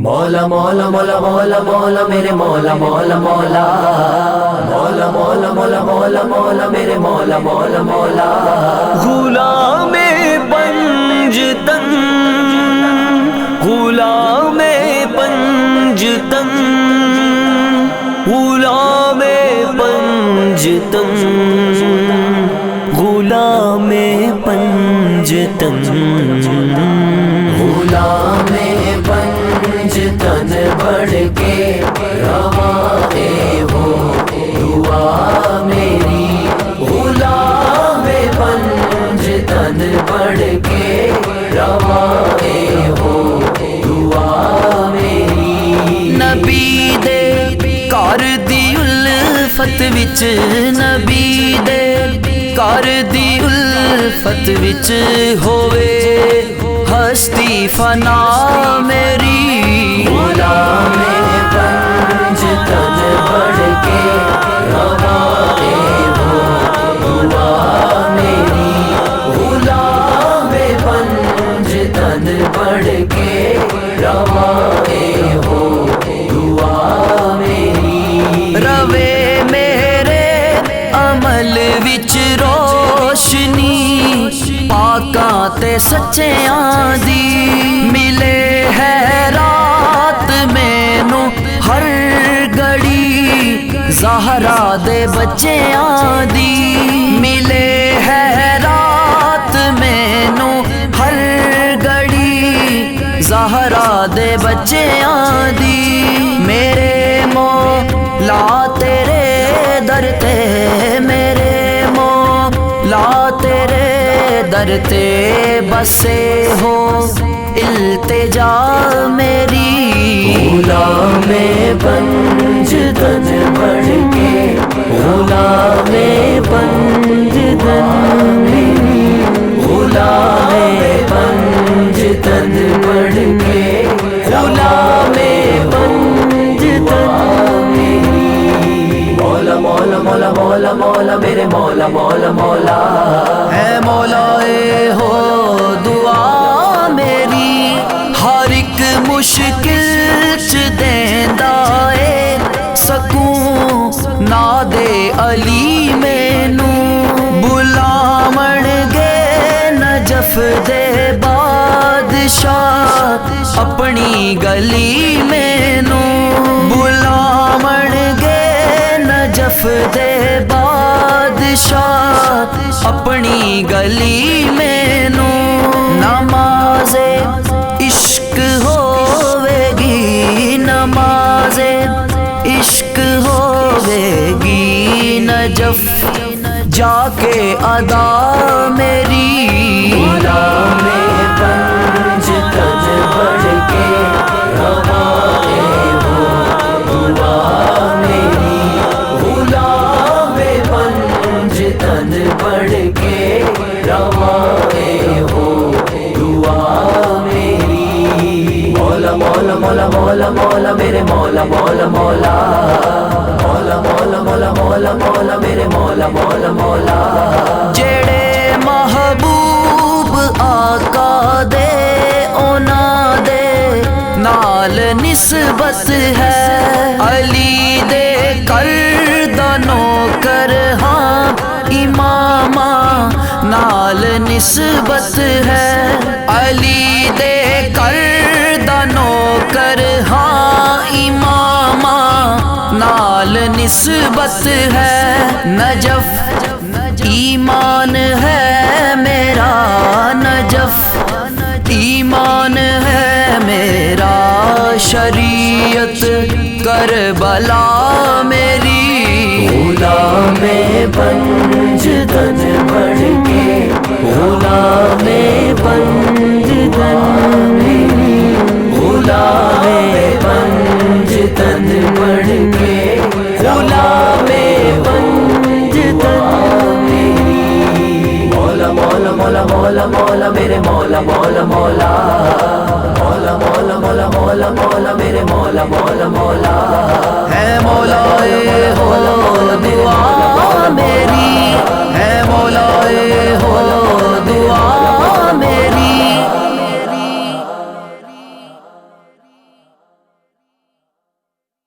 مولا مولا مولا مولا مولا میرے مولا مولا مولا مولا مولا مولا مولا مولا میرے مولا مولا مولا غلام پنجتن غلام پنجتن غلام پنجتن غلام پنجتن غلام پنجتن بڑھ کے رواں ہو دعا میری غلام پنجتن بڑھ کے رواں ہو دعا میری نبی دے کر دی الفت وچ نبی دے کر دی الفت وچ ہوئے ہستی فنا میری غلام پنجتن بڑھ کے رواں ہو دعا میری غلام پنجتن بڑھ کے رواں ہو دعا میری روے میرے عمل وچ روشنی پاکاں تے سچیاں دی ملے ہے رات مینوں ہر گھڑی زہرا دے بچیاں دی ملے ہے رات مینوں ہر گھڑی زہرا دے بچیاں دی میرے مولا تیرے در تے میرے مولا تیرے در تے بسے ہو التجا میری غلام پنجتن بڑھ کے غلام پنجتن میری غلام پنجتن بڑھ کے غلام پنجتن میری مولا مولا مولا مولا مولا میرے مولا مولا مولا اے مولا ہو دعا میری ہر ایک مشکل چ دیندا اے سکون نا دے علی مینوں بلاون گے نجف دے بادشاہ اپنی گلی مینوں بلاون گے نجف دے بادشاہ اپنی گلی مینوں نماز عشق ہوے گی نماز عشق ہوے گی نجف جا کے ادا میری غلام پنجتن بڑھ کے رواں ہو دعا میری غلام پنجتن بڑھ کے رواں ہو دعا میری مولا مولا مولا مولا مولا میرے مولا مولا مولا مولا مولا مولا مولا مولا میرے مولا مولا مولا جڑے محبوب آقا دے انہاں دے نال نسبت ہے علی دے کردہ نوکر ہاں امامہ نال نسبت ہے علی دے کردہ نوکر ہاں امامہ نال نسبت ہے نجف ایمان ہے میرا نجف ایمان ہے میرا شریعت کربلا میری غلام پنجتن بڑھ کے غلام پنجتن میری غلام پنجتن بڑھ کے غلام پنجتن میری مولا مولا مولا مولا مولا میرے مولا مولا مولا مولا مولا مولا مولا مولا میرے مولا مولا مولا ہے مولا ہو دعا میری ہے مولا ہو